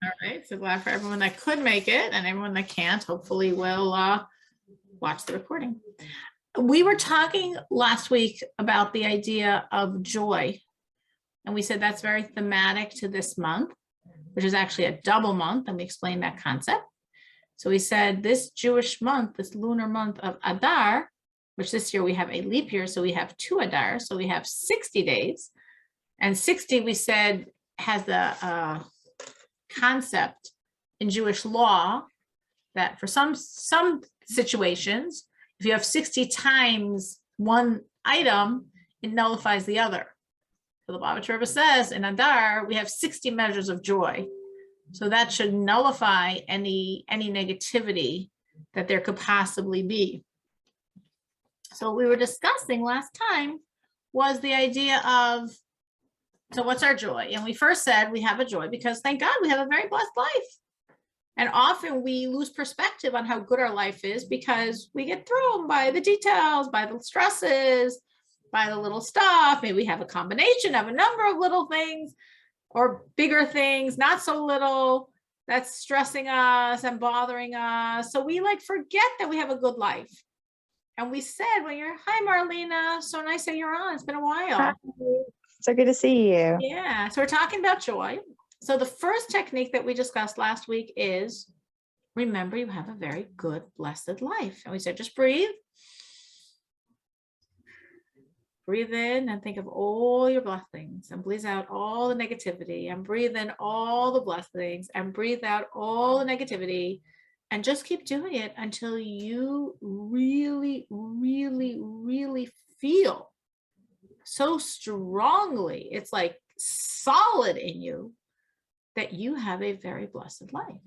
All right. So glad for everyone that could make it, and everyone that can't, hopefully will watch the recording. We were talking last week about the idea of joy. And we said that's very thematic to this month, which is actually a double month. And we explained that concept. So we said this Jewish month, this lunar month of Adar, which this year we have a leap year. So we have 2 Adar. So we have 60 days. And 60, we said, has the concept in Jewish law that for some situations, if you have 60 times one item, it nullifies the other. So the Baba Rebbe says in Adar, we have 60 measures of joy. So that should nullify any negativity that there could possibly be. So what we were discussing last time was the idea of, so what's our joy? And we first said we have a joy because thank God we have a very blessed life. And often we lose perspective on how good our life is because we get thrown by the details, by the stresses, by the little stuff. Maybe we have a combination of a number of little things or bigger things, not so little, that's stressing us and bothering us. So we forget that we have a good life. And we said, well, hi, Marlena. So nice that you're on. It's been a while. Hi. So good to see you. Yeah. So we're talking about joy. So the first technique that we discussed last week is, remember, you have a very good, blessed life. And we said, just breathe. Breathe in and think of all your blessings and breathe out all the negativity and breathe in all the blessings and breathe out all the negativity and just keep doing it until you really, really, really feel so strongly, it's like solid in you that you have a very blessed life.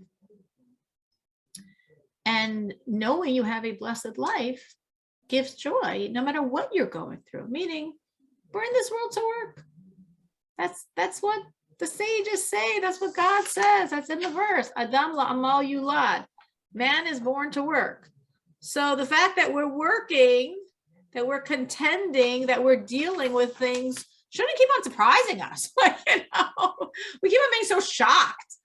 And knowing you have a blessed life gives joy no matter what you're going through, meaning we're in this world to work. That's what the sages say. That's what God says. That's in the verse. Adam la'amal yulad. Man is born to work. So the fact that we're working, that we're contending, that we're dealing with things shouldn't keep on surprising us. We keep on being so shocked.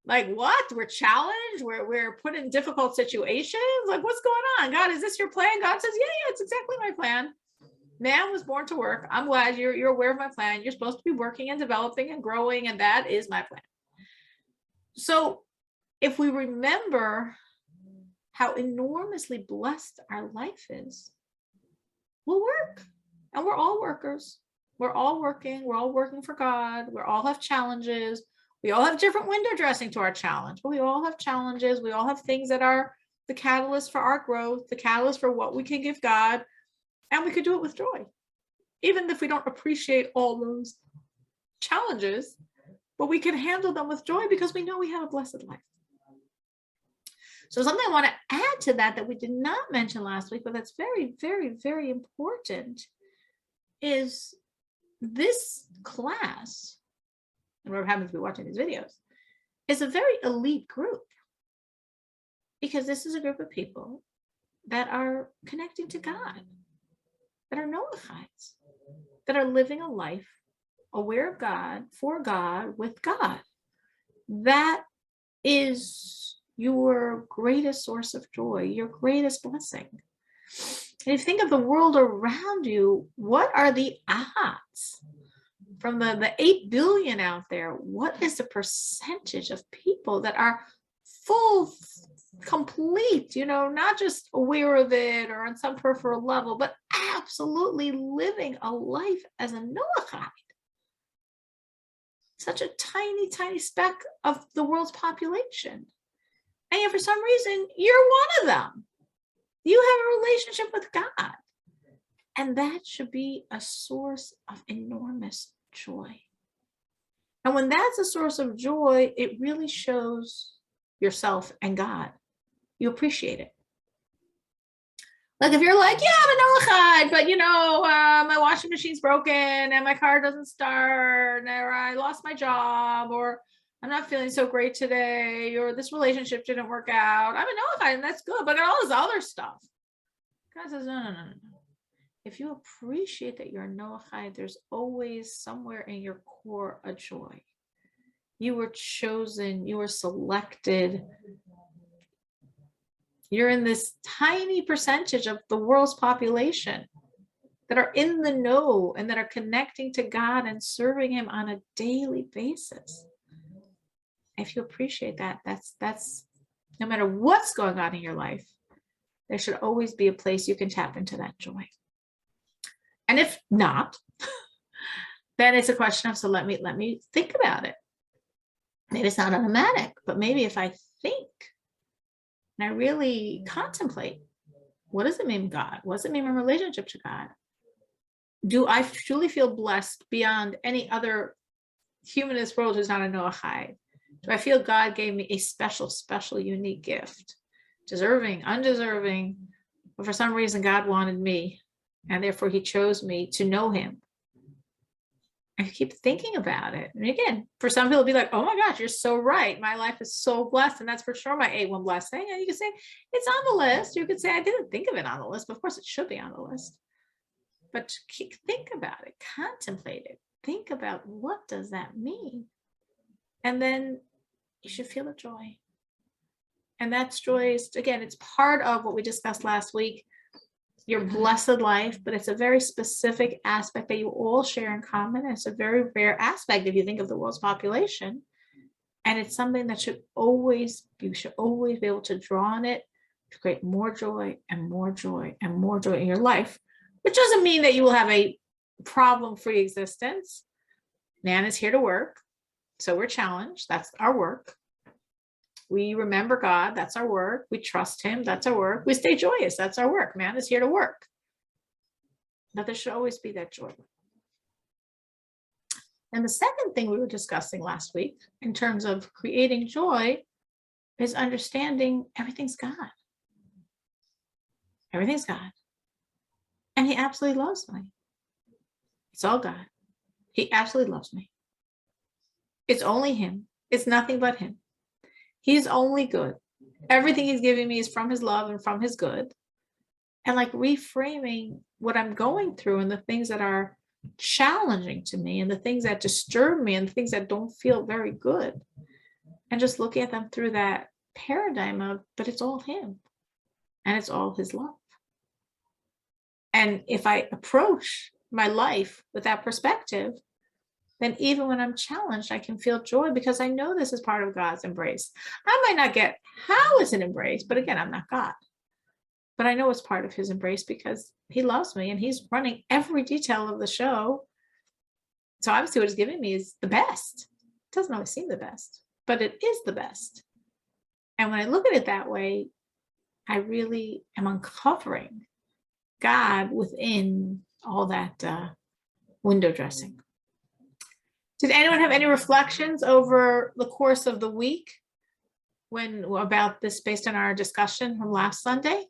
Like, what? We're challenged. We're put in difficult situations. Like, what's going on? God, is this your plan? God says, yeah, it's exactly my plan. Man was born to work. I'm glad you're aware of my plan. You're supposed to be working and developing and growing, and that is my plan. So if we remember how enormously blessed our life is, we'll work. And we're all workers. We're all working. We're all working for God. We all have challenges. We all have different window dressing to our challenge, but we all have challenges. We all have things that are the catalyst for our growth, the catalyst for what we can give God, and we could do it with joy. Even if we don't appreciate all those challenges, but we can handle them with joy because we know we have a blessed life. So something I want to add to that we did not mention last week, but that's very, very, very important, is this class, and whoever happens to be watching these videos, is a very elite group, because this is a group of people that are connecting to God, that are Noahides, that are living a life aware of God, for God, with God. That is your greatest source of joy, your greatest blessing. And if you think of the world around you, what are the odds? From the 8 billion out there, what is the percentage of people that are full, complete, not just aware of it or on some peripheral level, but absolutely living a life as a Noahide? Such a tiny, tiny speck of the world's population. And yet for some reason, you're one of them. You have a relationship with God. And that should be a source of enormous joy. And when that's a source of joy, it really shows yourself and God. You appreciate it. Like if you're like, yeah, I'm a Noahide, but my washing machine's broken and my car doesn't start, or I lost my job, or I'm not feeling so great today, or this relationship didn't work out. I'm a Noahide and that's good, but I got all this other stuff. God says, no. If you appreciate that you're a Noahide, there's always somewhere in your core a joy. You were chosen, you were selected. You're in this tiny percentage of the world's population that are in the know and that are connecting to God and serving him on a daily basis. If you appreciate that, that's no matter what's going on in your life, there should always be a place you can tap into that joy. And if not, then it's a question of, so let me think about it. Maybe it's not automatic, but maybe if I think and I really contemplate, what does it mean God? What does it mean my relationship to God? Do I truly feel blessed beyond any other human in this world who's not a Noahide? Do I feel God gave me a special, unique gift? Deserving, undeserving, but for some reason God wanted me, and therefore he chose me to know him. I keep thinking about it. And again, for some people, it'll be like, oh my gosh, you're so right. My life is so blessed. And that's for sure my A1 blessing. And you can say, it's on the list. You could say, I didn't think of it on the list, but of course it should be on the list. But think about it, contemplate it. Think about, what does that mean? And then you should feel the joy. And that's joy is, again, it's part of what we discussed last week, your blessed life, but it's a very specific aspect that you all share in common. And it's a very rare aspect if you think of the world's population. And it's something that you should always be able to draw on it to create more joy and more joy and more joy in your life, which doesn't mean that you will have a problem-free existence. Man is here to work. So we're challenged. That's our work. We remember God, that's our work. We trust him, that's our work. We stay joyous, that's our work. Man is here to work. But there should always be that joy. And the second thing we were discussing last week in terms of creating joy is understanding everything's God. Everything's God. And he absolutely loves me. It's all God. He absolutely loves me. It's only him. It's nothing but him. He's only good. Everything he's giving me is from his love and from his good. And like reframing what I'm going through and the things that are challenging to me and the things that disturb me and the things that don't feel very good. And just looking at them through that paradigm of, but it's all him and it's all his love. And if I approach my life with that perspective, then even when I'm challenged, I can feel joy because I know this is part of God's embrace. I might not get how it's an embrace, but again, I'm not God. But I know it's part of his embrace because he loves me and he's running every detail of the show. So obviously what he's giving me is the best. It doesn't always seem the best, but it is the best. And when I look at it that way, I really am uncovering God within all that window dressing. Did anyone have any reflections over the course of the week about this based on our discussion from last Sunday?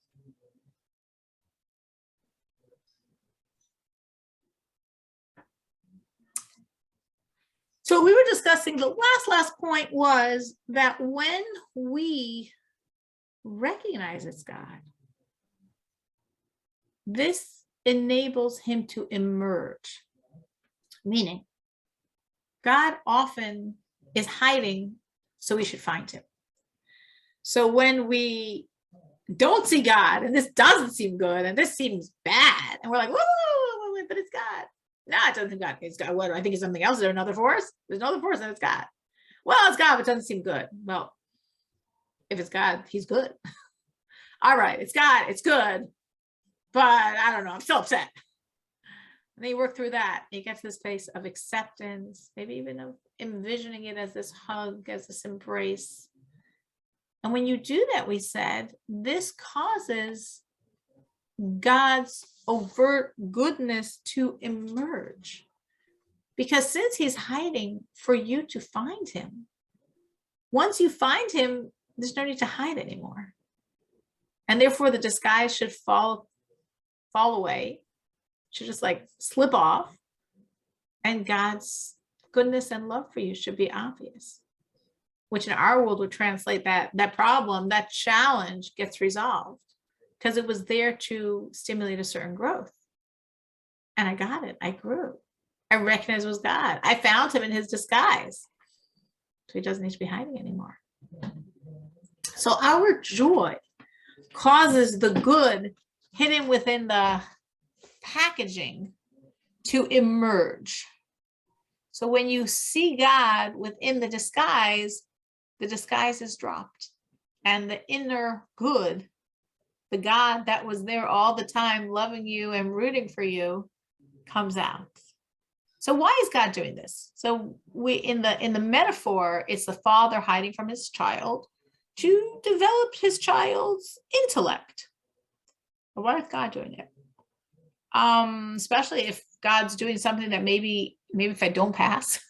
So we were discussing, the last point was that when we recognize it's God, this enables him to emerge, meaning God often is hiding, so we should find him. So when we don't see God, and this doesn't seem good, and this seems bad, and we're like, whoa, but it's God. No, it doesn't seem God. It's God. What? I think it's something else. Is there another force? There's another force, and it's God. Well, it's God, but it doesn't seem good. Well, if it's God, he's good. All right, it's God, it's good, but I don't know, I'm still upset. And then you work through that. You get to this place of acceptance, maybe even of envisioning it as this hug, as this embrace. And when you do that, we said, this causes God's overt goodness to emerge. Because since he's hiding for you to find him, once you find him, there's no need to hide anymore. And therefore the disguise should fall away, should just like slip off, and God's goodness and love for you should be obvious, which in our world would translate that problem, that challenge gets resolved because it was there to stimulate a certain growth. And I got it. I grew. I recognized it was God. I found him in his disguise. he doesn't need to be hiding anymore. So our joy causes the good hidden within the packaging to emerge. So when you see God within the disguise is dropped, and the inner good, the God that was there all the time loving you and rooting for you, comes out. So why is God doing this? So we in the metaphor, it's the father hiding from his child to develop his child's intellect. But why is God doing it? Especially if God's doing something that maybe if I don't pass,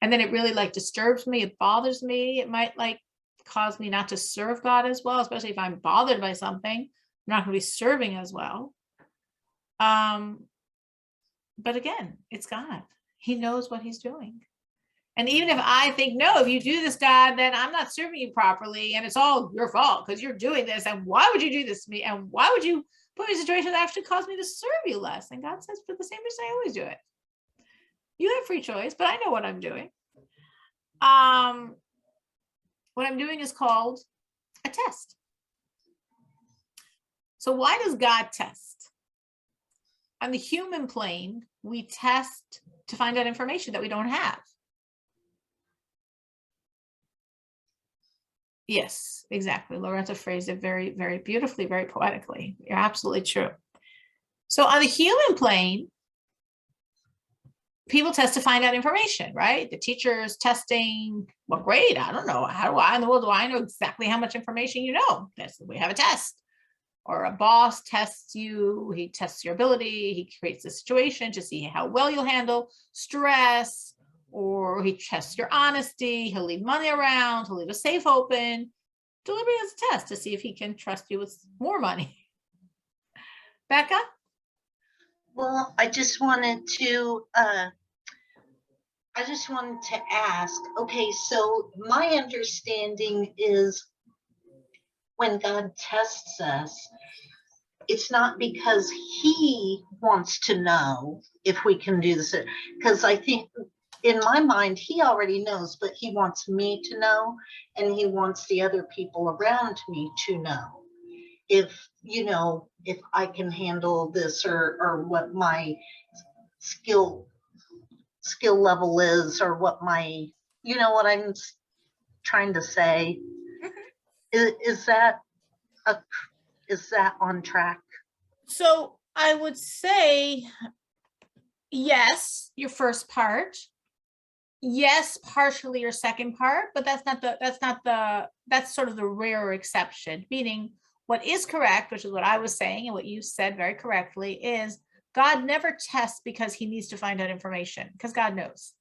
and then it really like disturbs me, it bothers me, it might like cause me not to serve God as well, especially if I'm bothered by something, I'm not going to be serving as well. But again, it's God. He knows what he's doing. And even if I think, no, if you do this, God, then I'm not serving you properly, and it's all your fault because you're doing this, and why would you do this to me? And why would you put me in a situation that actually caused me to serve you less? And God says, for the same reason I always do it. You have free choice, but I know what I'm doing. What I'm doing is called a test. So why does God test? On the human plane, we test to find out information that we don't have. Yes, exactly. Loretta phrased it very, very beautifully, very poetically. You're absolutely true. So on the human plane, people test to find out information, right? The teacher's testing what grade? I don't know. How do I in the world do I know exactly how much information you know? We have a test. Or a boss tests you, he tests your ability, he creates a situation to see how well you'll handle stress, or he tests your honesty, he'll leave money around, he'll leave a safe open, deliberately as a test to see if he can trust you with more money. Becca? Well, I just wanted to ask, okay, so my understanding is when God tests us, it's not because he wants to know if we can do this, because I think in my mind, he already knows, but he wants me to know, and he wants the other people around me to know if I can handle this, or what my skill level is, or what my, what I'm trying to say. Is that on track? So I would say yes, your first part. Yes, partially your second part, but that's sort of the rare exception. Meaning what is correct, which is what I was saying and what you said very correctly, is God never tests because he needs to find out information, because God knows.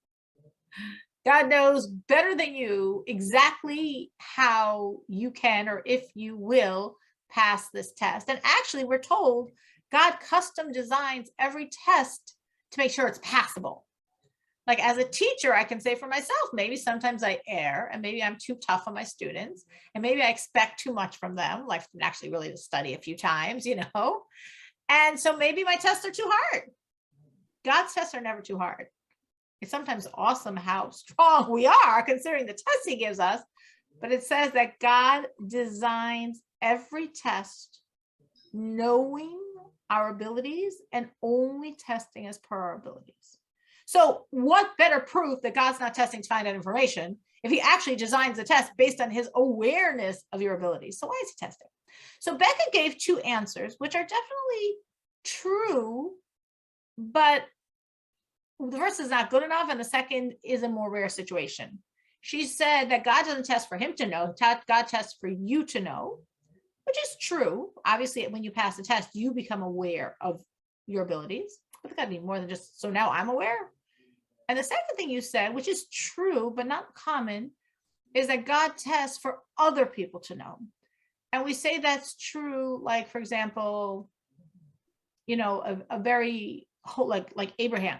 God knows better than you exactly how you can, or if you will, pass this test. And actually, we're told God custom designs every test to make sure it's passable. Like as a teacher, I can say for myself, maybe sometimes I err, and maybe I'm too tough on my students, and maybe I expect too much from them, like actually really to study a few times, And so maybe my tests are too hard. God's tests are never too hard. It's sometimes awesome how strong we are considering the tests he gives us, but it says that God designs every test knowing our abilities and only testing as per our abilities. So what better proof that God's not testing to find out information if he actually designs the test based on his awareness of your abilities? So why is he testing? So Becca gave two answers, which are definitely true, but the first is not good enough, and the second is a more rare situation. She said that God doesn't test for him to know, God tests for you to know, which is true. Obviously, when you pass the test, you become aware of your abilities, but it's got to be more than just, so now I'm aware. And the second thing you said, which is true, but not common, is that God tests for other people to know. And we say that's true, like, for example, a very, like Abraham.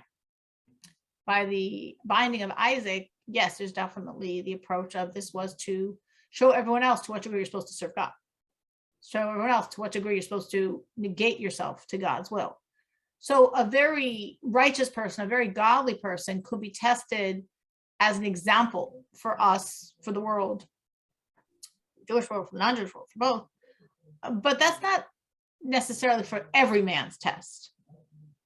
By the binding of Isaac, yes, there's definitely the approach of this was to show everyone else to what degree you're supposed to serve God. Show everyone else to what degree you're supposed to negate yourself to God's will. So a very righteous person, a very godly person could be tested as an example for us, for the world, Jewish world, for the non-Jewish world, for both. But that's not necessarily for every man's test.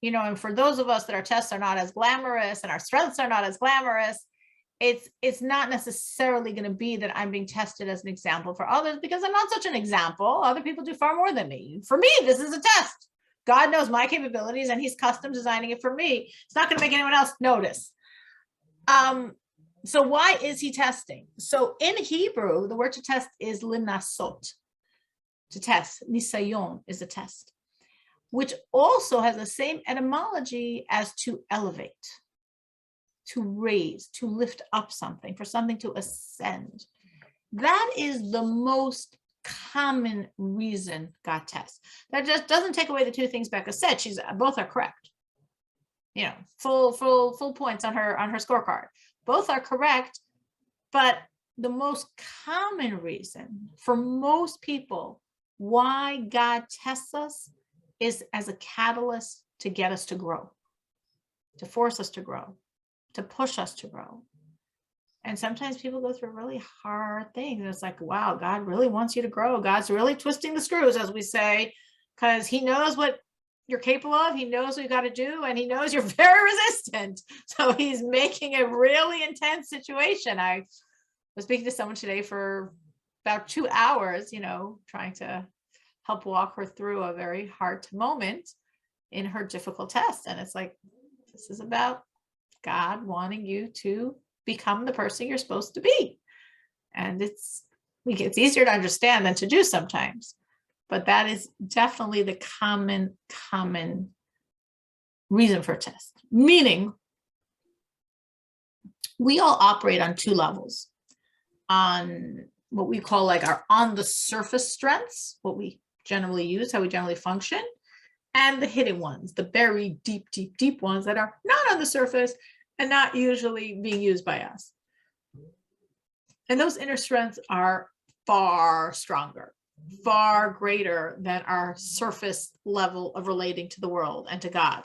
And for those of us that our tests are not as glamorous and our strengths are not as glamorous, it's not necessarily going to be that I'm being tested as an example for others, because I'm not such an example. Other people do far more than me. For me, this is a test. God knows my capabilities and he's custom designing it for me. It's not going to make anyone else notice. So why is he testing? So in Hebrew, the word to test is linasot, to test. Nisayon is a test, which also has the same etymology as to elevate, to raise, to lift up something, for something to ascend. That is the most common reason God tests. That just doesn't take away the two things Becca said. Both are correct. Full points on her scorecard. Both are correct, but the most common reason for most people why God tests us is as a catalyst to get us to grow, to force us to grow, to push us to grow. And sometimes people go through really hard things. It's like, wow, God really wants you to grow. God's really twisting the screws, as we say, because he knows what you're capable of. He knows what you got to do, and he knows you're very resistant. So he's making a really intense situation. I was speaking to someone today for about 2 hours, trying to help walk her through a very hard moment in her difficult test. And it's like, this is about God wanting you to become the person you're supposed to be. And it's easier to understand than to do sometimes. But that is definitely the common reason for a test. Meaning, we all operate on two levels. On what we call like our on the surface strengths, what we generally use, how we generally function, and the hidden ones, the very deep ones that are not on the surface and not usually being used by us. And those inner strengths are far stronger, far greater than our surface level of relating to the world and to God.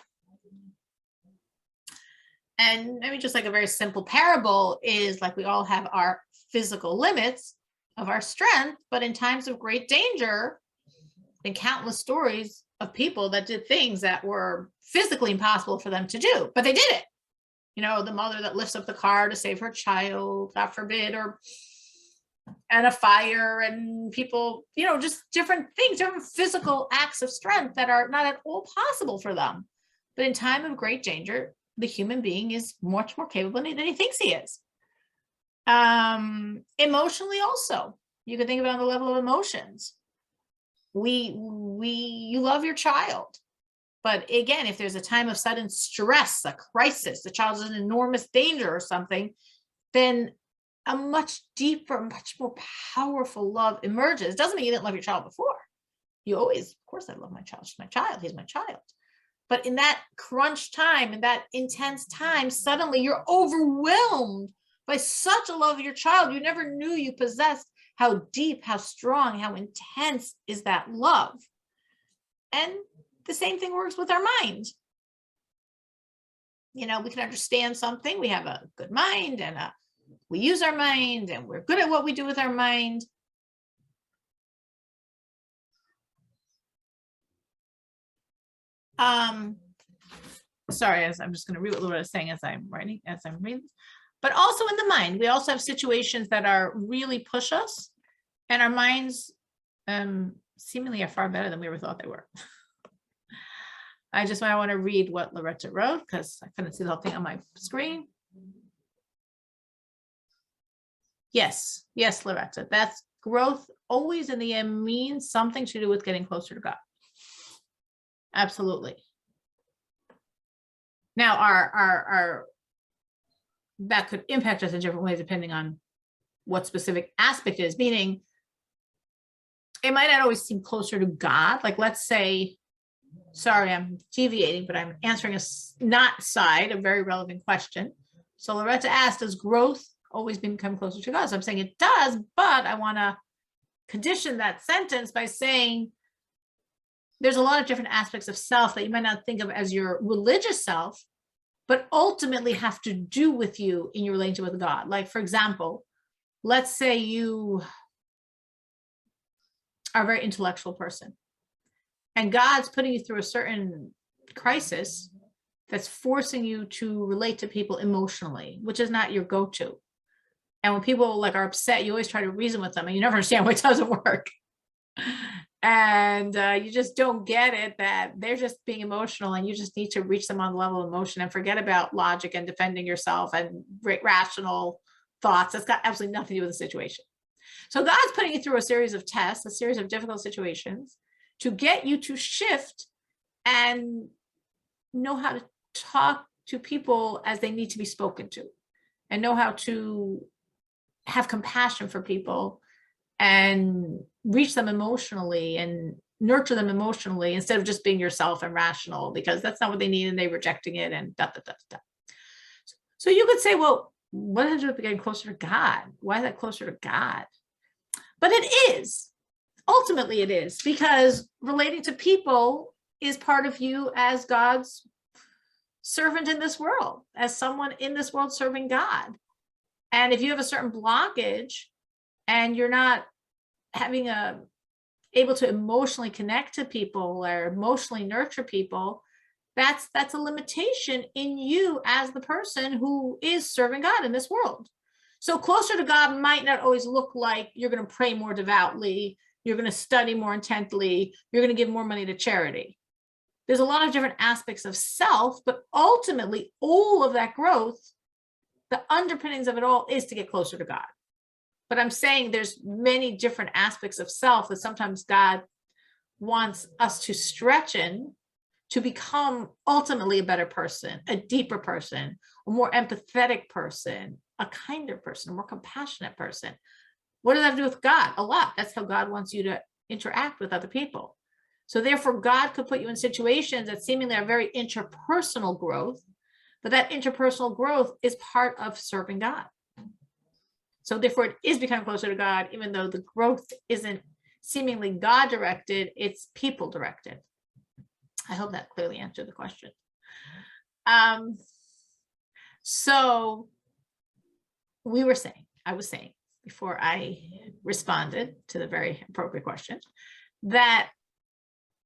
And I mean, just like a very simple parable is like, we all have our physical limits of our strength, but in times of great danger, been countless stories of people that did things that were physically impossible for them to do, but they did it. The mother that lifts up the car to save her child, God forbid, and a fire, and people, just different things, different physical acts of strength that are not at all possible for them. But in time of great danger, the human being is much more capable than he thinks he is. Emotionally also, you can think about on the level of emotions. You love your child, but again, if there's a time of sudden stress, a crisis, the child is in enormous danger or something, then a much deeper, much more powerful love emerges. It doesn't mean you didn't love your child before. You always, of course, I love my child. She's my child. He's my child. But in that crunch time, in that intense time, suddenly you're overwhelmed by such a love of your child you never knew you possessed. How deep, how strong, how intense is that love? And the same thing works with our mind. We can understand something. We have a good mind, and we use our mind, and we're good at what we do with our mind. Sorry, I'm just going to read what Laura is saying as I'm reading. But also in the mind, we also have situations that are really push us, and our minds seemingly are far better than we ever thought they were. I want to read what Loretta wrote because I couldn't see the whole thing on my screen. Yes, Loretta, that's growth always in the end means something to do with getting closer to God. Absolutely. Now, our that could impact us in different ways depending on what specific aspect it is, meaning it might not always seem closer to God. Like, let's say, sorry, I'm deviating, but I'm answering a very relevant question. So Loretta asked, does growth always become closer to God? So I'm saying it does, but I want to condition that sentence by saying there's a lot of different aspects of self that you might not think of as your religious self, but ultimately have to do with you in your relationship with God. Like, for example, let's say you are a very intellectual person and God's putting you through a certain crisis that's forcing you to relate to people emotionally, which is not your go-to. And when people like are upset, you always try to reason with them and you never understand why it doesn't work. And you just don't get it that they're just being emotional and you just need to reach them on the level of emotion and forget about logic and defending yourself and rational thoughts. That's got absolutely nothing to do with the situation. So God's putting you through a series of tests, a series of difficult situations to get you to shift and know how to talk to people as they need to be spoken to and know how to have compassion for people and reach them emotionally and nurture them emotionally instead of just being yourself and rational, because that's not what they need and they're rejecting it and da, da, da, da. So you could say, well, what does it do with getting closer to God? Why is that closer to God? But it is. Ultimately, it is, because relating to people is part of you as God's servant in this world, as someone in this world serving God. And if you have a certain blockage and you're not having able to emotionally connect to people or emotionally nurture people, that's a limitation in you as the person who is serving God in this world. So closer to God might not always look like you're going to pray more devoutly, you're going to study more intently, you're going to give more money to charity. There's a lot of different aspects of self, but ultimately all of that growth, the underpinnings of it all is to get closer to God. But I'm saying there's many different aspects of self that sometimes God wants us to stretch in to become ultimately a better person, a deeper person, a more empathetic person, a kinder person, a more compassionate person. What does that have to do with God? A lot. That's how God wants you to interact with other people. So therefore, God could put you in situations that seemingly are very interpersonal growth, but that interpersonal growth is part of serving God. So therefore, it is becoming closer to God, even though the growth isn't seemingly God-directed, it's people-directed. I hope that clearly answered the question. So I was saying before I responded to the very appropriate question, that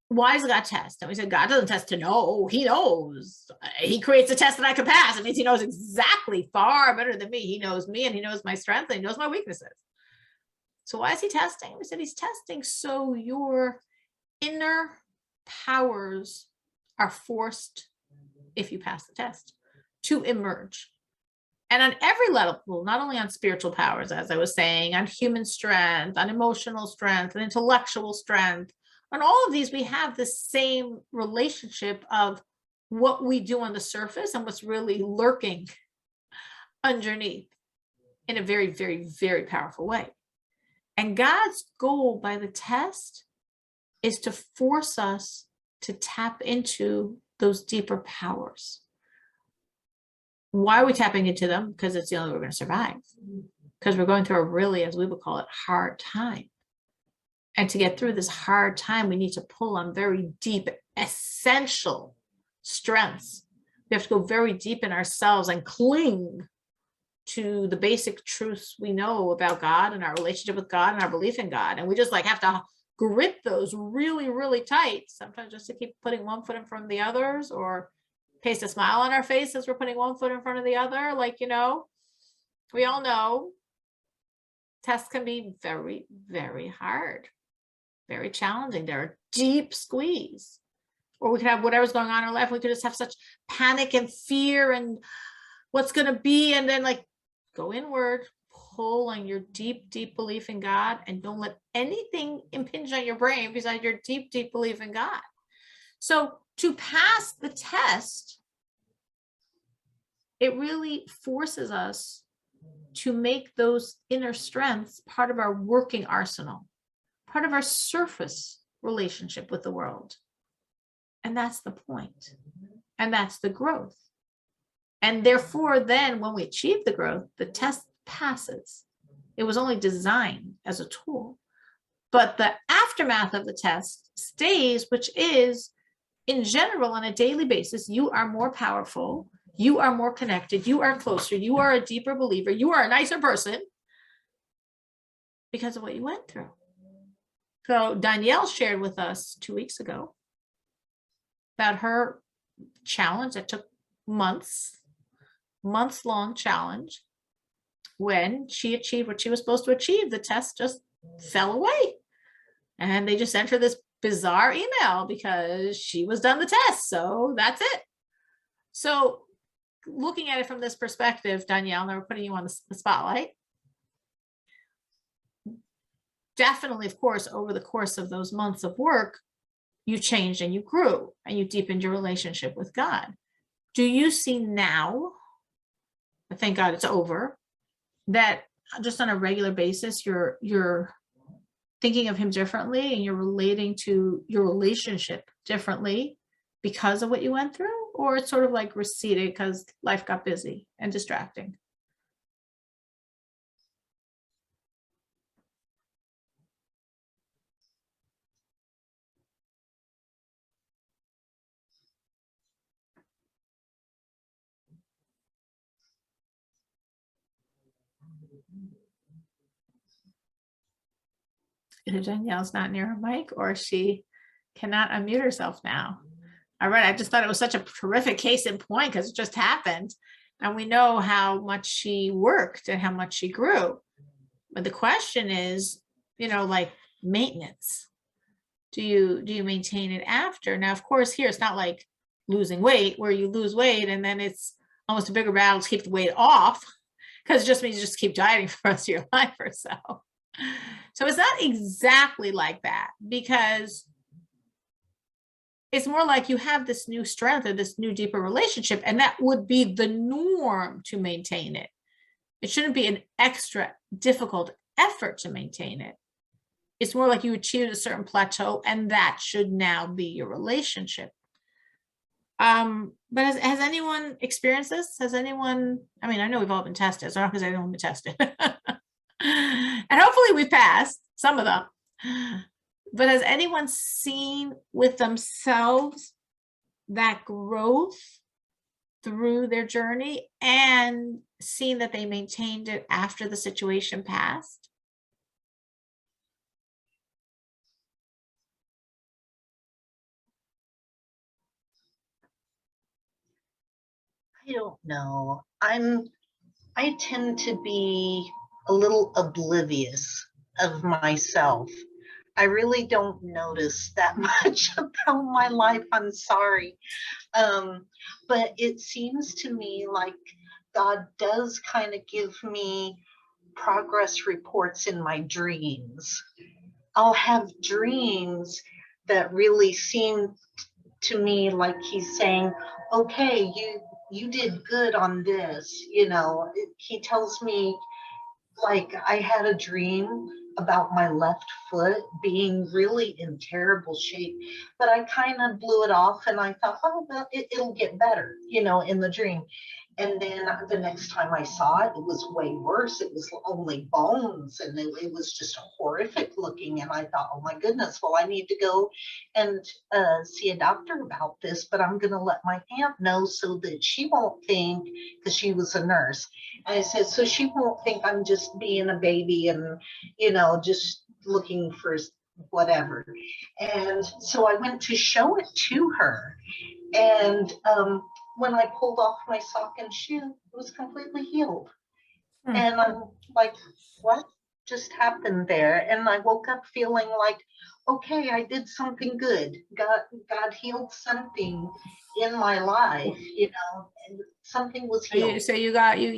why does God test? And we said, God doesn't test to know, he knows. He creates a test that I can pass. It means he knows exactly far better than me. He knows me and he knows my strengths and he knows my weaknesses. So why is he testing? We said he's testing so your inner powers are forced, if you pass the test, to emerge. And on every level, not only on spiritual powers, as I was saying, on human strength, on emotional strength, and intellectual strength, on all of these, we have the same relationship of what we do on the surface and what's really lurking underneath in a very, very, very powerful way. And God's goal by the test is to force us to tap into those deeper powers. Why are we tapping into them? Because it's the only way we're going to survive. Because we're going through a really, as we would call it, hard time. And to get through this hard time, we need to pull on very deep, essential strengths. We have to go very deep in ourselves and cling to the basic truths we know about God and our relationship with God and our belief in God. And we just like have to grip those really, really tight, sometimes just to keep putting one foot in front of the others, or paste a smile on our face as we're putting one foot in front of the other. Like, you know, we all know tests can be very, very hard, very challenging. They're a deep squeeze. Or we could have whatever's going on in our life. We could just have such panic and fear and what's going to be. And then like go inward, pull on your deep, deep belief in God, and don't let anything impinge on your brain besides your deep, deep belief in God. So to pass the test, it really forces us to make those inner strengths part of our working arsenal, part of our surface relationship with the world. And that's the point. And that's the growth. And therefore, then when we achieve the growth, the test passes. It was only designed as a tool. But the aftermath of the test stays, which is, in general, on a daily basis, you are more powerful, you are more connected, you are closer, you are a deeper believer, you are a nicer person because of what you went through. So Danielle shared with us 2 weeks ago about her challenge that took months-long challenge. When she achieved what she was supposed to achieve, the test just fell away. And they just sent her this bizarre email because she was done the test. So that's it. So looking at it from this perspective, Danielle, and we're putting you on the spotlight. Definitely, of course, over the course of those months of work, you changed and you grew and you deepened your relationship with God. Do you see now, thank God it's over, that just on a regular basis, you're thinking of him differently and you're relating to your relationship differently because of what you went through? Or it's sort of like receded because life got busy and distracting? Either Danielle's not near her mic or she cannot unmute herself now. All right, I just thought it was such a terrific case in point because it just happened. And we know how much she worked and how much she grew. But the question is, like maintenance. Do you maintain it after? Now, of course, here it's not like losing weight where you lose weight and then it's almost a bigger battle to keep the weight off, because it just means you just keep dieting for the rest of your life or so. So it's not exactly like that, because it's more like you have this new strength or this new deeper relationship, and that would be the norm to maintain it. It shouldn't be an extra difficult effort to maintain it. It's more like you achieved a certain plateau and that should now be your relationship. But has anyone experienced this? Has anyone, I know we've all been tested, so I don't know if anyone been tested. And hopefully we passed some of them. But has anyone seen with themselves that growth through their journey and seen that they maintained it after the situation passed? I don't know. I tend to be a little oblivious of myself. I really don't notice that much about my life. I'm sorry. But it seems to me like God does kind of give me progress reports in my dreams. I'll have dreams that really seem to me like he's saying, okay, you did good on this. He tells me, like, I had a dream about my left foot being really in terrible shape, but I kind of blew it off and I thought, oh, well, it'll get better, in the dream. And then the next time I saw it, it was way worse. It was only bones and it was just horrific looking. And I thought, oh my goodness, well, I need to go and see a doctor about this, but I'm going to let my aunt know so that she won't think, because she was a nurse. And I said, so she won't think I'm just being a baby and, just looking for whatever. And so I went to show it to her. And when I pulled off my sock and shoe, it was completely healed. And I'm like, what just happened there? And I woke up feeling like, okay, I did something good. God healed something in my life, and something was healed. So you got your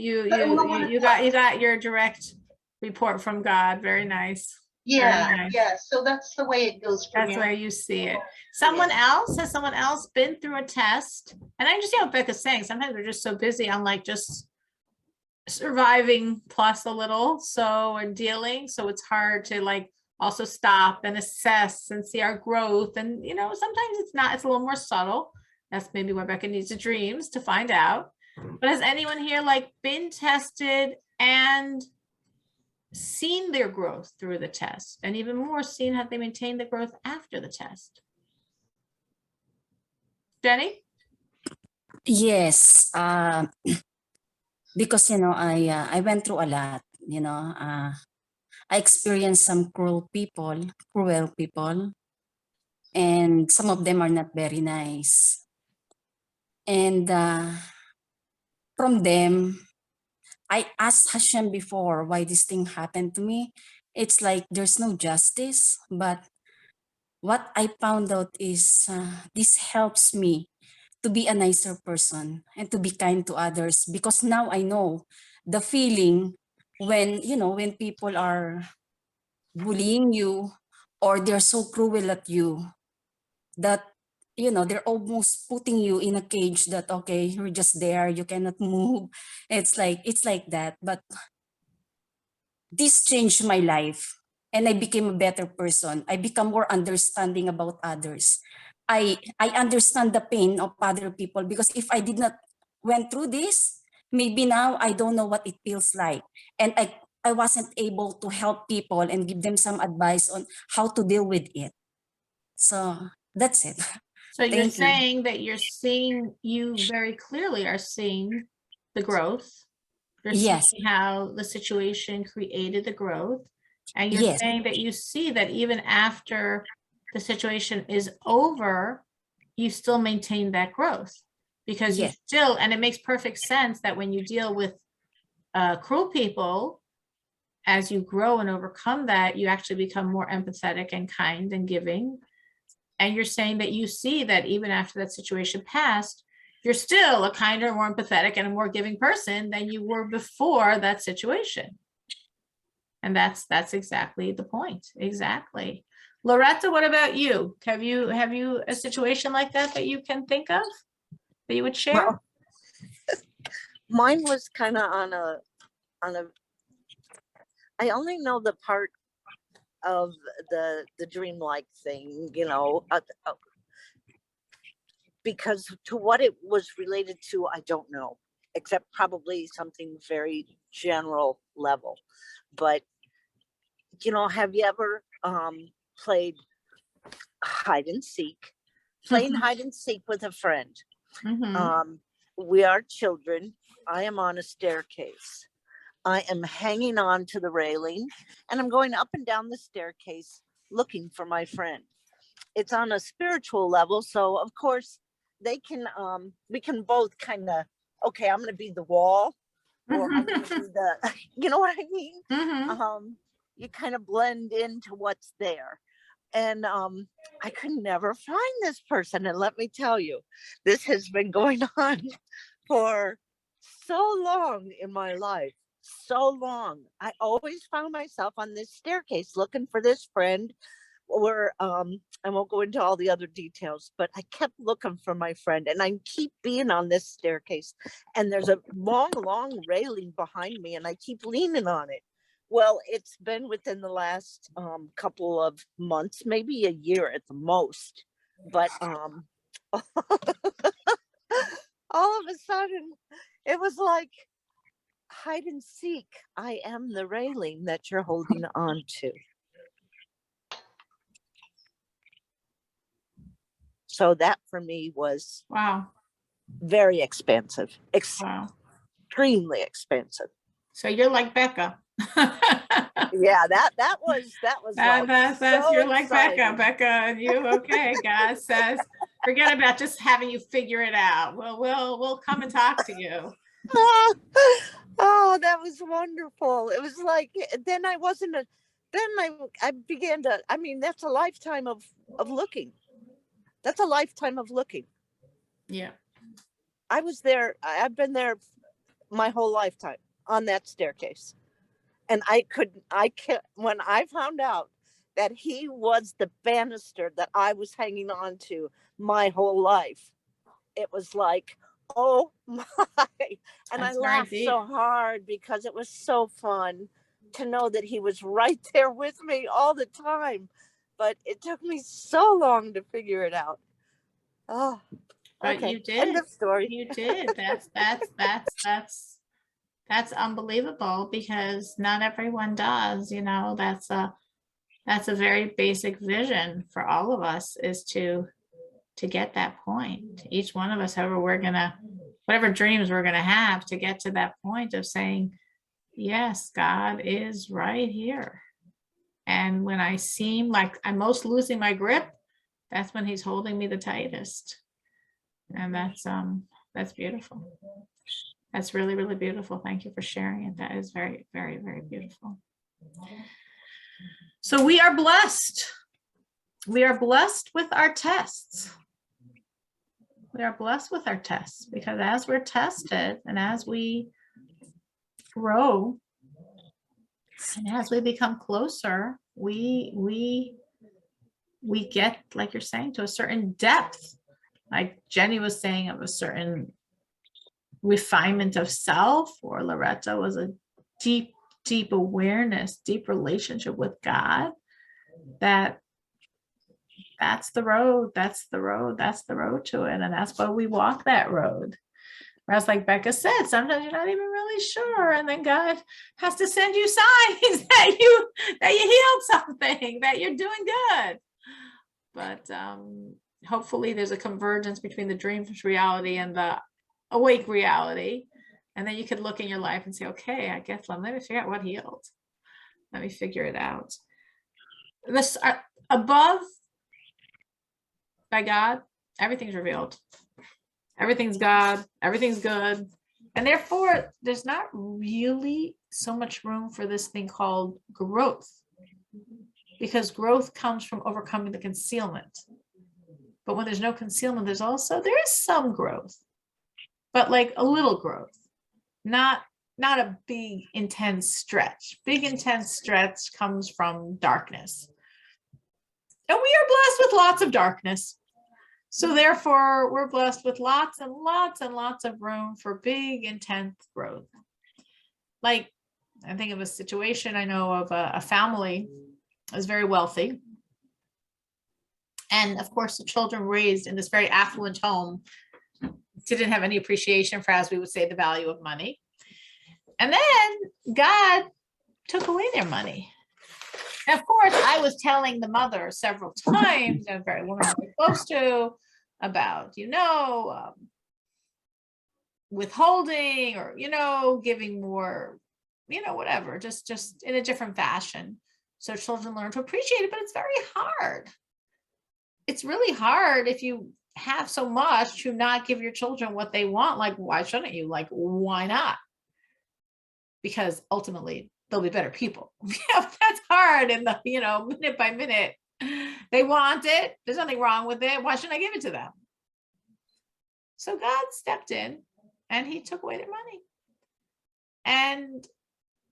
direct report from God. Very nice. Yeah, Very nice. yeah. So that's the way it goes for me. That's where you see it. Has someone else been through a test? And I understand what Becca's saying. Sometimes we're just so busy on like just surviving plus a little, and dealing. So it's hard to like also stop and assess and see our growth. And sometimes it's a little more subtle. That's maybe where Becca needs the dreams to find out. But has anyone here like been tested and seen their growth through the test, and even more seen how they maintain the growth after the test? Jenny? Yes, because I went through a lot. I experienced some cruel people, and some of them are not very nice. And from them, I asked Hashem before why this thing happened to me. It's like there's no justice, but what I found out is this helps me to be a nicer person and to be kind to others, because now I know the feeling when people are bullying you or they're so cruel at you that they're almost putting you in a cage that, okay, you're just there, you cannot move. It's like that. But this changed my life, and I became a better person. I become more understanding about others. I understand the pain of other people, because if I did not went through this, maybe now I don't know what it feels like. And I wasn't able to help people and give them some advice on how to deal with it. So that's it. So you're Thank you. saying that you very clearly are seeing the growth. You're Yes. seeing how the situation created the growth. And you're Yes. saying that you see that even after the situation is over, you still maintain that growth. Because you Yes. still, and it makes perfect sense that when you deal with cruel people, as you grow and overcome that, you actually become more empathetic and kind and giving. And you're saying that you see that even after that situation passed, you're still a kinder, more empathetic, and a more giving person than you were before that situation. And that's exactly the point. Exactly. Loretta, what about you? Have you a situation like that you can think of that you would share? Well, mine was kind of on a I only know the part of the dreamlike thing, because to what it was related to, I don't know, except probably something very general level. But have you ever played hide and seek? Playing hide and seek with a friend. Mhm. We are children. I am on a staircase. I am hanging on to the railing, and I'm going up and down the staircase looking for my friend. It's on a spiritual level, so of course we can both kind of, okay, I'm going to be the wall, or I'm going to be the, you know what I mean? Mhm. You kind of blend into what's there. And I could never find this person. And let me tell you, this has been going on for so long in my life. So long. I always found myself on this staircase looking for this friend, or I won't go into all the other details, but I kept looking for my friend, and I keep being on this staircase, and there's a long railing behind me, and I keep leaning on it. Well, it's been within the last couple of months, maybe a year at the most, but all of a sudden it was like hide and seek. I am the railing that you're holding on to. So that for me was Wow. very expensive, Wow. extremely expensive. So you're like Becca. Yeah, that was like That's so you're like exciting. Becca, you okay? God says, forget about just having you figure it out. We'll come and talk to you. Oh, that was wonderful. It was like, then I wasn't a, then I began to, I mean, that's a lifetime of looking. That's a lifetime of looking. Yeah. I was there. I've been there my whole lifetime on that staircase. And when I found out that he was the banister that I was hanging on to my whole life, it was like, oh my. And That's I very laughed deep. so hard because it was so fun to know that he was right there with me all the time. But it took me so long to figure it out. Oh, But okay. you did. End of story. You did. That's unbelievable, because not everyone does, that's a very basic vision for all of us, is to to get that point. Each one of us, however we're gonna, whatever dreams we're gonna have to get to that point of saying, yes, God is right here. And when I seem like I'm most losing my grip, that's when he's holding me the tightest. And that's beautiful. That's really, really beautiful. Thank you for sharing it. That is very, very, very beautiful. So we are blessed. We are blessed with our tests. We are blessed with our tests because as we're tested and as we grow and as we become closer, we get, like you're saying, to a certain depth, like Jenny was saying, of a certain refinement of self, or Loretta was a deep, deep awareness, deep relationship with God. That's the road. That's the road. That's the road to it. And that's why we walk that road. Whereas, like Becca said, sometimes you're not even really sure. And then God has to send you signs that you healed something, that you're doing good. But hopefully there's a convergence between the dream reality and the awake reality. And then you could look in your life and say, okay, I guess let me figure out what healed. Let me figure it out. This above by God, everything's revealed. Everything's God, everything's good. And therefore, there's not really so much room for this thing called growth, because growth comes from overcoming the concealment. But when there's no concealment, there is some growth, but like a little growth, not a big, intense stretch. Big, intense stretch comes from darkness. And we are blessed with lots of darkness. So therefore, we're blessed with lots and lots and lots of room for big, intense growth. Like, I think of a situation, I know of a family that was very wealthy. And of course, the children raised in this very affluent home didn't have any appreciation for, as we would say, the value of money. And then God took away their money. And of course, I was telling the mother several times, a very woman I was close to, about, withholding, or, giving more, whatever, just in a different fashion. So children learn to appreciate it, but it's very hard. It's really hard if you have so much to not give your children what they want. Like, why shouldn't you? Like, why not? Because ultimately they'll be better people. That's hard. And minute by minute, they want it. There's nothing wrong with it. Why shouldn't I give it to them? So God stepped in and he took away their money. And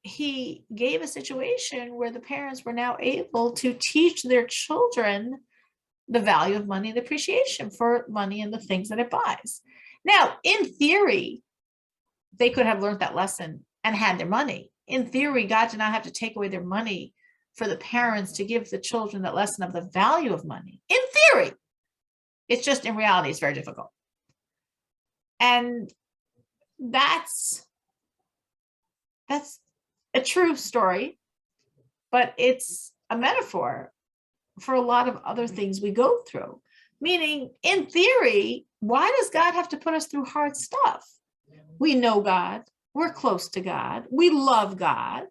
he gave a situation where the parents were now able to teach their children the value of money, the appreciation for money and the things that it buys. Now, in theory, they could have learned that lesson and had their money. In theory, God did not have to take away their money for the parents to give the children that lesson of the value of money. In theory, it's just in reality, it's very difficult. And that's a true story, but it's a metaphor for a lot of other things we go through. Meaning, in theory, why does God have to put us through hard stuff? We know God. We're close to God. We love God.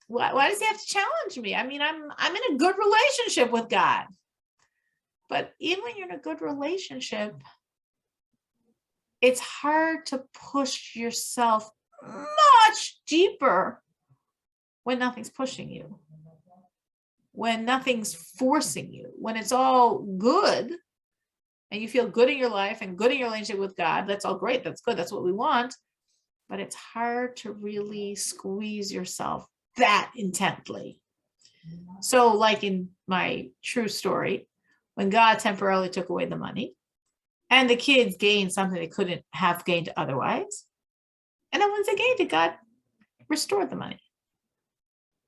Why does he have to challenge me? I mean, I'm in a good relationship with God. But even when you're in a good relationship, it's hard to push yourself much deeper when nothing's pushing you, when nothing's forcing you, when it's all good and you feel good in your life and good in your relationship with God. That's all great. That's good. That's what we want. But it's hard to really squeeze yourself that intently. So like in my true story, when God temporarily took away the money and the kids gained something they couldn't have gained otherwise. And then once they gained it, God restored the money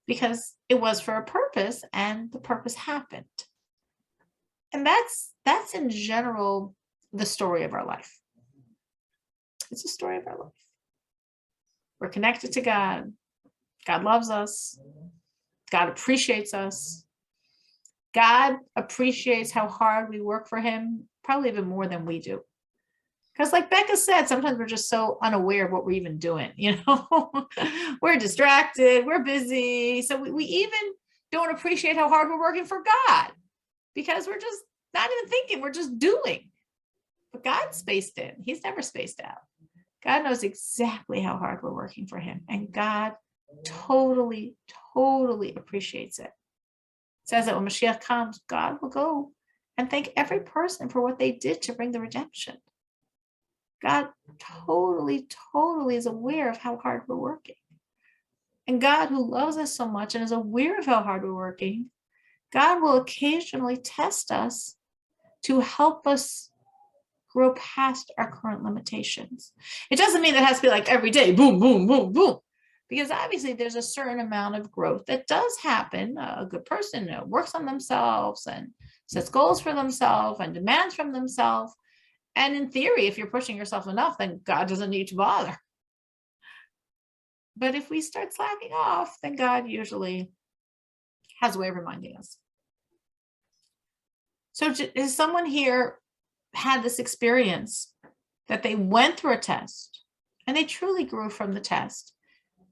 because it was for a purpose and the purpose happened. And that's in general the story of our life. It's a story of our life. We're connected to God. God loves us. God appreciates us. God appreciates how hard we work for him, probably even more than we do. Because like Becca said, sometimes we're just so unaware of what we're even doing, you know, we're distracted, we're busy. So we even don't appreciate how hard we're working for God because we're just not even thinking, we're just doing. But God's spaced in, he's never spaced out. God knows exactly how hard we're working for him. And God totally, totally appreciates it. It says that when Mashiach comes, God will go and thank every person for what they did to bring the redemption. God totally, totally is aware of how hard we're working. And God, who loves us so much and is aware of how hard we're working, God will occasionally test us to help us grow past our current limitations. It doesn't mean that it has to be like every day, boom, boom, boom, boom. Because obviously there's a certain amount of growth that does happen. A good person works on themselves and sets goals for themselves and demands from themselves. And in theory, if you're pushing yourself enough, then God doesn't need to bother. But if we start slacking off, then God usually has a way of reminding us. So is someone here had this experience that they went through a test and they truly grew from the test?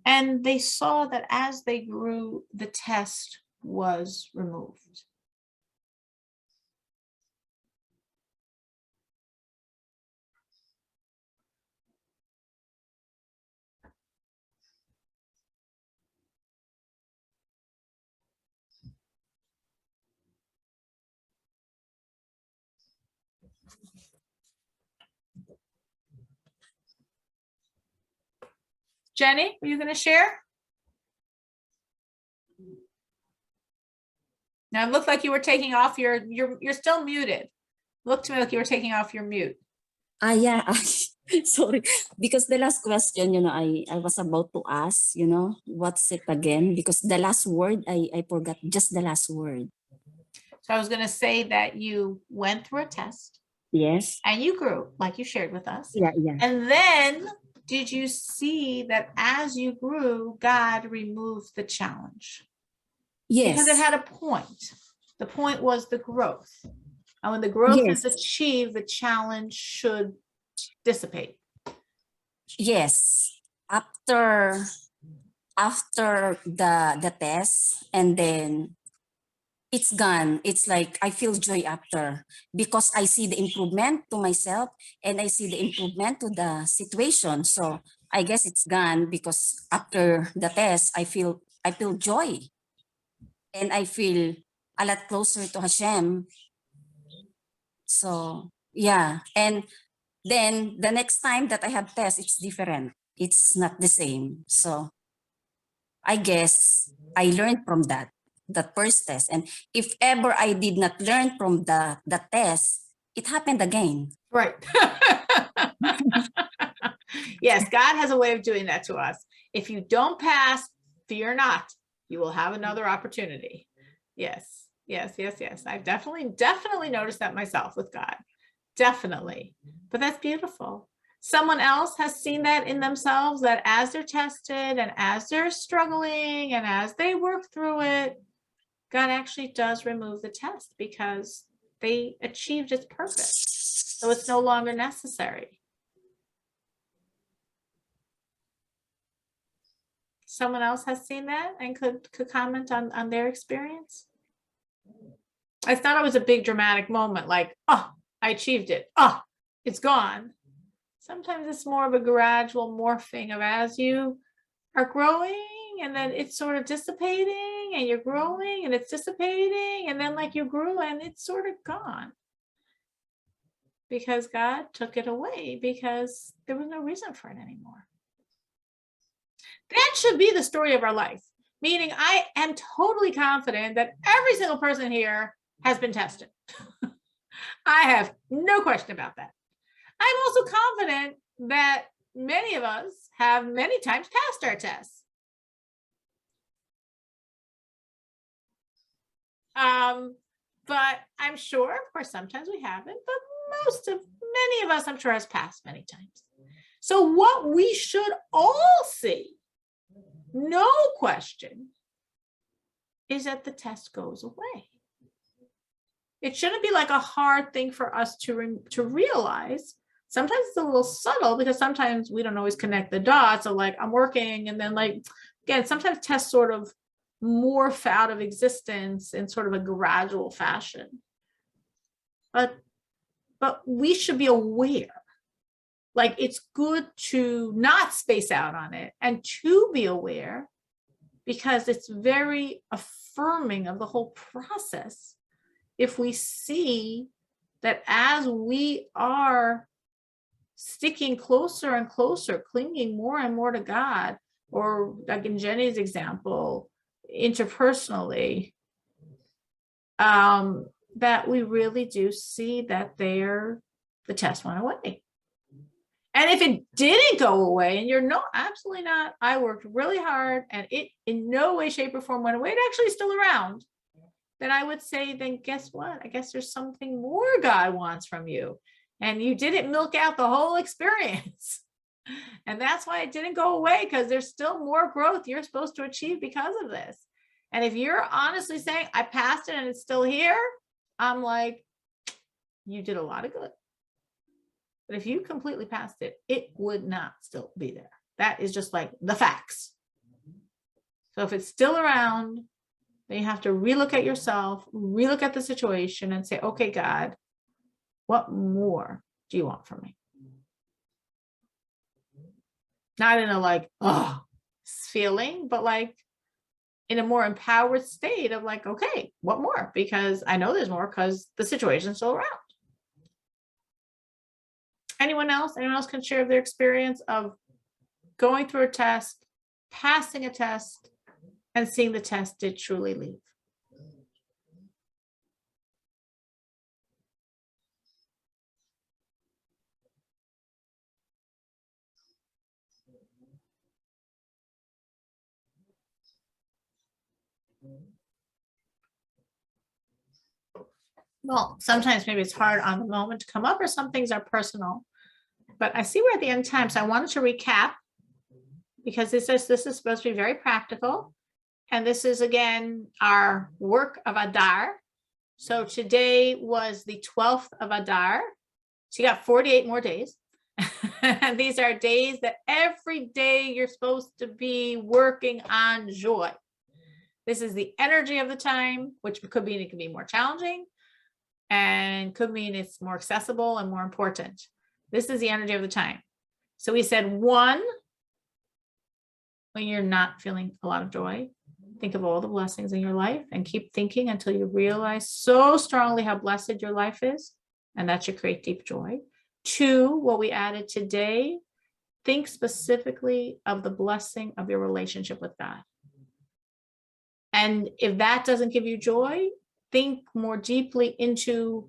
And they saw that as they grew, the test was removed. Jenny, were you going to share? Now it looked like you were taking off you're still muted. Looked to me like you were taking off your mute. Yeah, sorry. Because the last question, I was about to ask, what's it again? Because the last word, I forgot just the last word. So I was going to say that you went through a test. Yes. And you grew, like you shared with us. Yeah. And then did you see that as you grew, God removed the challenge? Yes. Because it had a point. The point was the growth. And when the growth is achieved, the challenge should dissipate. Yes. After the test, and then it's gone. It's like I feel joy after, because I see the improvement to myself and I see the improvement to the situation. So I guess it's gone because after the test, I feel joy and I feel a lot closer to Hashem. So yeah, and then the next time that I have test, it's different. It's not the same. So I guess I learned from that first test. And if ever I did not learn from the test, it happened again. Right. Yes, God has a way of doing that to us. If you don't pass, fear not. You will have another opportunity. Yes. I've definitely noticed that myself with God. Definitely. But that's beautiful. Someone else has seen that in themselves, that as they're tested and as they're struggling and as they work through it, God actually does remove the test because they achieved its purpose. So it's no longer necessary. Someone else has seen that and could comment on their experience? I thought it was a big dramatic moment, like, oh, I achieved it. Oh, it's gone. Sometimes it's more of a gradual morphing of as you are growing and then it's sort of dissipating and you're growing and it's dissipating and then like you grew and it's sort of gone because God took it away because there was no reason for it anymore. That should be the story of our life, meaning I am totally confident that every single person here has been tested. I have no question about that. I'm also confident that many of us have many times passed our tests. But I'm sure, of course, sometimes we haven't, but many of us, I'm sure, has passed many times. So what we should all see, no question, is that the test goes away. It shouldn't be like a hard thing for us to realize. Sometimes it's a little subtle because sometimes we don't always connect the dots of like, I'm working. And then like, again, sometimes tests sort of morph out of existence in sort of a gradual fashion. But we should be aware. Like it's good to not space out on it and to be aware, because it's very affirming of the whole process. If we see that as we are sticking closer and closer, clinging more and more to God, or like in Jenny's example, interpersonally, that we really do see that the test went away. And if it didn't go away and you're no, absolutely not, I worked really hard and it in no way, shape or form went away, it actually is still around, then I would say, then guess what? I guess there's something more God wants from you. And you didn't milk out the whole experience. And that's why it didn't go away, because there's still more growth you're supposed to achieve because of this. And if you're honestly saying, I passed it and it's still here, I'm like, you did a lot of good. But if you completely passed it, it would not still be there. That is just like the facts. So if it's still around, then you have to relook at yourself, relook at the situation and say, okay, God, what more do you want from me? Not in a like, oh, feeling, but like in a more empowered state of like, okay, what more? Because I know there's more because the situation's still around. Anyone else? Anyone else can share their experience of going through a test, passing a test, and seeing the test did truly leave? Well, sometimes maybe it's hard on the moment to come up, or some things are personal. But I see we're at the end time, so I wanted to recap, because this is supposed to be very practical. And this is, again, our work of Adar. So today was the 12th of Adar. So you got 48 more days. And these are days that every day you're supposed to be working on joy. This is the energy of the time, which could mean it can be more challenging and could mean it's more accessible and more important. This is the energy of the time. So we said 1, when you're not feeling a lot of joy, think of all the blessings in your life and keep thinking until you realize so strongly how blessed your life is. And that should create deep joy. 2, what we added today, think specifically of the blessing of your relationship with God. And if that doesn't give you joy, think more deeply into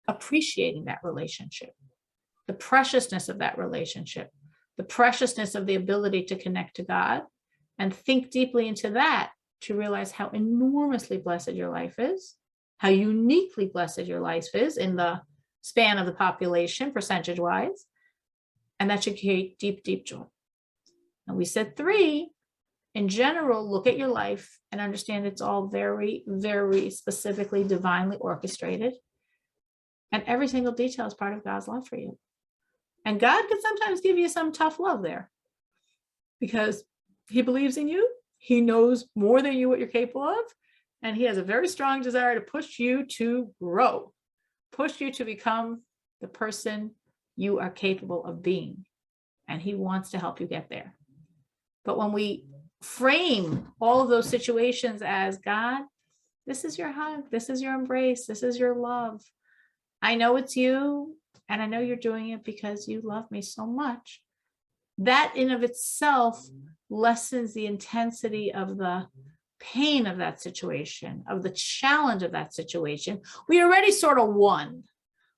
appreciating that relationship, the preciousness of that relationship, the preciousness of the ability to connect to God, and think deeply into that to realize how enormously blessed your life is, how uniquely blessed your life is in the span of the population, percentage-wise, and that should create deep, deep joy. And we said 3, in general, look at your life and understand it's all very, very specifically, divinely orchestrated. And every single detail is part of God's love for you. And God can sometimes give you some tough love there because he believes in you. He knows more than you what you're capable of. And he has a very strong desire to push you to grow, push you to become the person you are capable of being. And he wants to help you get there. But when we frame all of those situations as, God, this is your hug, this is your embrace, this is your love. I know it's you, and I know you're doing it because you love me so much. That in of itself lessens the intensity of the pain of that situation, of the challenge of that situation. We already sort of won.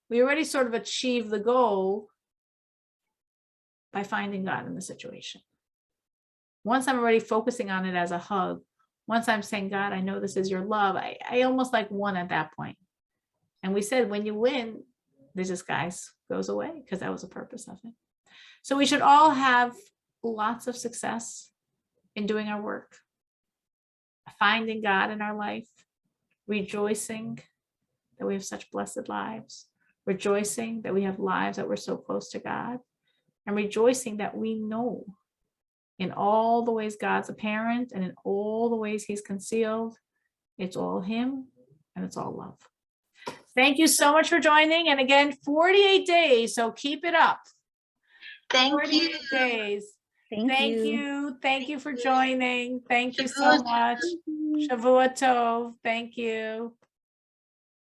We already sort of achieved the goal by finding God in the situation. Once I'm already focusing on it as a hug, once I'm saying, God, I know this is your love, I almost like won at that point. And we said, when you win, the disguise goes away because that was the purpose of it. So we should all have lots of success in doing our work, finding God in our life, rejoicing that we have such blessed lives, rejoicing that we have lives that we're so close to God, and rejoicing that we know in all the ways God's apparent and in all the ways he's concealed, it's all him and it's all love. Thank you so much for joining. And again, 48 days, so keep it up. Thank 48 you. days. Thank you. Thank you for joining. Thank you so Shavua much. Thank you. Shavua Tov. Thank you.